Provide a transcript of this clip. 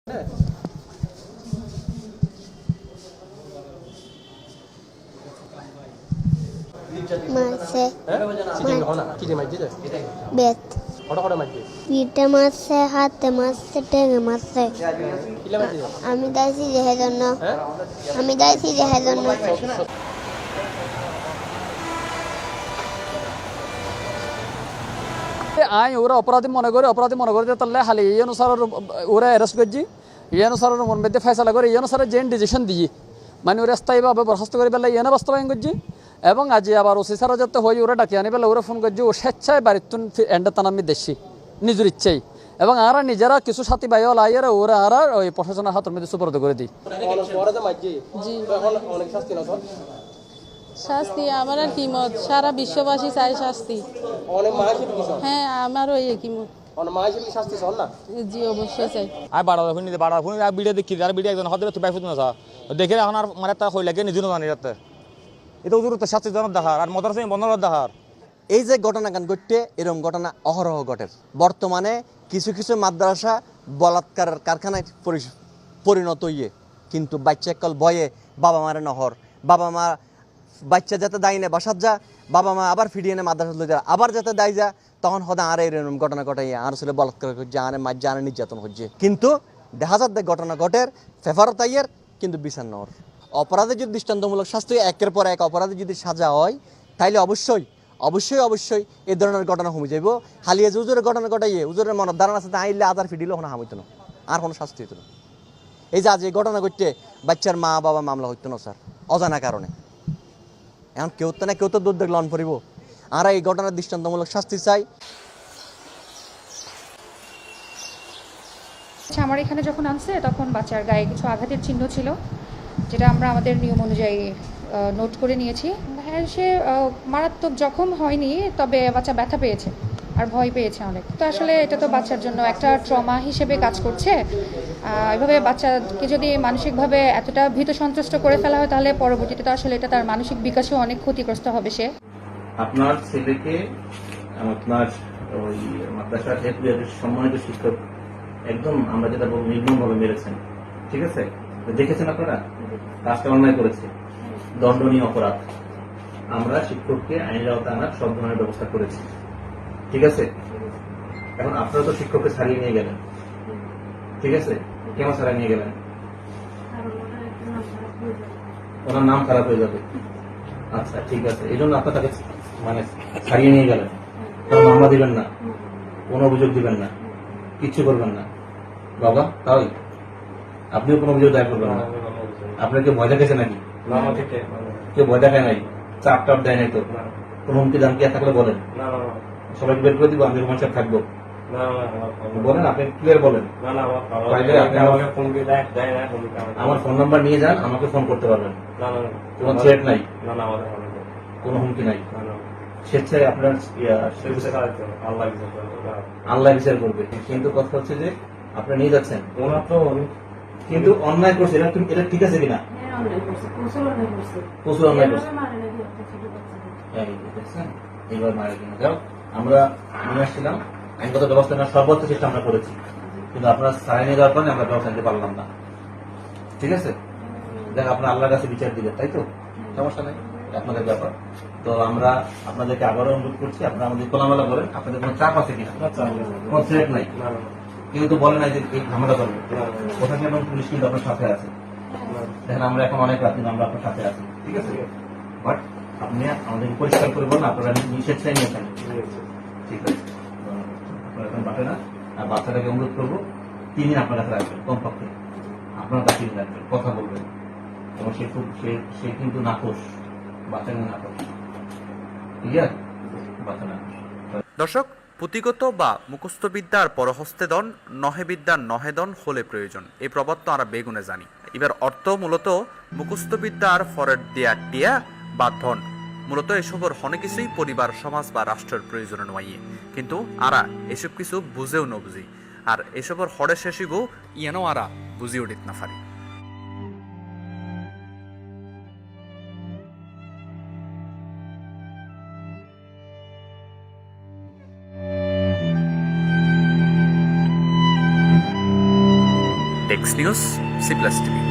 মাছে বেত পিঠে মাছে হাতে মাছে টেঙে মাছে আমি দাইছি যে জন্য আই ওরা অপরাধী মনে করে তাহলে হালি এই অনুসার ওরা অ্যারেস্ট করছি এই অনুসার মন মধ্যে ফেসলা করে এই অনুসারে যে ডিসিশন দিয়ে মানে ওরা স্থায়ীভাবে বরখাস্ত করে পেলে এনে বাস্তবায়ন করছি এবং আজি আবার ওসি সারা যাতে হয়ে ওরা ডাকি আনি পেলে ওরা ফোন করছি ও স্বেচ্ছায় বাড়ির এন্ডে তানামি দেখছি নিজের ইচ্ছেই এবং আরা নিজেরা কিছু সাথী ভাই লাইয়ারা ওরা আরা ওই প্রশাসনের হাতের মধ্যে সুপর্দ করে দিই। শাস্তি আমার আর কি মত, সারা বিশ্ববাসী চাই শাস্তি। হ্যাঁ আমারও একই মত। জি অবশ্যই চাই। আর বাড়া ফোন নিতে বাড়া ফোন ভিডিও দেখি আর ভিডিও একজন হতে তুই বাইফুত না দেখে এখন আর মানে তা হই লাগে নিজেও জানি যাতে এটা উজুর তো শাস্তি জনক দেখার আর মদরসা বন্ধ দেখার। এই যে ঘটনা গান ঘটতে এরকম ঘটনা অহরহ ঘটে। বর্তমানে কিছু কিছু মাদ্রাসা বলাৎকারের কারখানায় পরিণত হইয়ে কিন্তু বাচ্চা একল বয়ে বাবা মারে নহর বাবা মা বাচ্চা যাতে দায়ী নেই বাসাত যা বাবা মা আবার ফিরিয়ে এনে মাদ্রাসা লই যা আবার যাতে দায়ী যা তখন হদা আর এরকম ঘটনা ঘটাইয়া আর ছেলে বলাৎকার করছে আরে মাঝে আরে নির্যাতন হচ্ছে কিন্তু দেখা যাচ্ছে ঘটনা ঘটের ফেফারত আইয়ের কিন্তু বিচার নহর। অপরাধের যদি দৃষ্টান্তমূলক শাস্তি একের পর এক অপরাধে যদি সাজা হয় তাইলে অবশ্যই অবশ্যই অবশ্যই এই ধরনের ঘটনা কমে যাইব। হালিয়ে যে উজুরের ঘটনা ঘটাইয়ে উজুরের মনের ধারণা আছে আইলে আদার ফিডিল ওখানে হাম হইতো না আর কোনো শাস্তি হইতো না। এই যে আজ এই ঘটনা ঘটতে বাচ্চার মা বাবা মামলা হইতো না স্যার অজানা কারণে। এখন কেউ তো না কেউ তো দূর দেখলে অন পড়িব আর এই ঘটনার দৃষ্টান্তমূলক শাস্তি চাই। আমার এখানে যখন আনছে তখন বাচ্চার গায়ে কিছু আঘাতের চিহ্ন ছিল, যেটা আমরা আমাদের নিয়ম অনুযায়ী নোট করে নিয়েছি। হ্যাঁ সে মারাত্মক জখম হয়নি, তবে বাচ্চা ব্যথা পেয়েছে আর ভয় পেয়েছে অনেক। তো আসলে এটা তো বাচ্চার জন্য একটা ট্রমা হিসেবে কাজ করছে। এভাবে বাচ্চাকে যদি মানসিকভাবে এতটা ভীত সন্ত্রস্ত করে ফেলা হয় তাহলে পরবর্তীতে তো আসলে এটা তার মানসিক বিকাশেও অনেক ক্ষতিগ্রস্ত হবে সে। আপনার ছেলেকে আপনার ওই মাদ্রাসার হেড সম্মানিত শিক্ষক একদম আমরা যেটা বলবো নির্মমভাবে মেরেছেন, ঠিক আছে? দেখেছেন আপনারা কাজটা অন্যায় করেছে, দণ্ডনীয় অপরাধ। আমরা শিক্ষককে আইনের আওতায় আনার সব ধরনের ব্যবস্থা করেছি, ঠিক আছে? এখন আপনারা তো শিক্ষককে ছাড়িয়ে নিয়ে গেলেন, ঠিক আছে? কেন ছাড়িয়ে নিয়ে গেলেন? ওনার নাম খারাপ হয়ে যাবে। আচ্ছা ঠিক আছে, এই জন্য আপনার তাকে মানে ছাড়িয়ে নিয়ে গেলেন। তার মামলা দিবেন না, কোনো অভিযোগ দিবেন না, কিচ্ছু করবেন না বাবা। তাই আপনিও কোনো অভিযোগ দায়ের করবেন না। আপনার কেউ ভয় দেখেছে নাকি? কেউ ভয় দেখায় নাই, চাপ টাপ দেয় নাই তো? কোন হুমকি দামকি থাকলে বলেন, সবাইকে বের করে দিব, আমি রোমান সাহেব থাকবো বলেন, আপনি ক্লিয়ার বলেন। আমার ফোন নাম্বার নিয়ে যান, আমাকে ফোন করতে পারবেন। কোন থ্রেট নাই, কোন হুমকি নাই, স্বেচ্ছায় আপনার আল্লাহ বিচার করবে। কিন্তু কথা হচ্ছে যে আপনি নিয়ে যাচ্ছেন কিন্তু অন্যায় করছে, এটা ঠিক আছে কিনা? প্রচুর অন্যায় করছে। এইবার মারা কিনা যাও, আমরা নিয়ে আসছিলাম আইনগত ব্যবস্থা নেওয়ার সর্বোচ্চ চেষ্টা আমরা করেছি, কিন্তু আপনার সারাই নিয়ে যাওয়ার কারণে আমরা ব্যবস্থা নিতে পারলাম না, ঠিক আছে? দেখ আপনার আল্লাহর কাছে বিচার দিবেন, তাই তো? সমস্যা নেই, আপনাদের ব্যাপার। তো আমরা আপনাদেরকে আবারও অনুরোধ করছি, আপনারা আমাদের খোলামেলা বলেন আপনাদের কোনো চাপ আছে কিনা? কোনো থ্রেট নাই, কেউ তো বলে নাই যে এই ঝামেলা করবে। প্রশাসন এবং পুলিশ কিন্তু আপনার সাথে আছে। দেখেন আমরা এখন অনেক রাত কিন্তু আমরা আপনার সাথে আছি, ঠিক আছে? বাট আপনি আমাদেরকে পরিষ্কার করে বলেন আপনারা স্বেচ্ছায় নিয়েছেন, ঠিক আছে? আপনারা এখন বাটে না, আর বাচ্চাটাকে অনুরোধ করবো 3 দিন আপনার কাছে রাখবেন, কমপক্ষে আপনার কাছে রাখবেন, কথা বলবেন। এবং সে কিন্তু নাকশ, বাচ্চা কিন্তু নাকশ, ঠিক আছে? বাচ্চা নাকশ। দর্শক, পুঁথিগত বা মুখস্থ বিদ্যার পরহস্তে দন নহে বিদ্যার নহে দন হলে প্রয়োজন, এই প্রবাদ তো আমরা বেগুনে জানি। এবার অর্থ মূলত মুখস্থ বিদ্যার ফরের দিয়া টিয়া বা ধন, মূলত এসবের অনেক কিছুই পরিবার সমাজ বা রাষ্ট্রের প্রয়োজনে নয়, কিন্তু আরা এসব কিছু বুঝেও ন বুঝি, আর এসবের হরে শেষিবও ইয়ানো আরা বুঝি উঠিত না পারি। Desk news, C+ TV।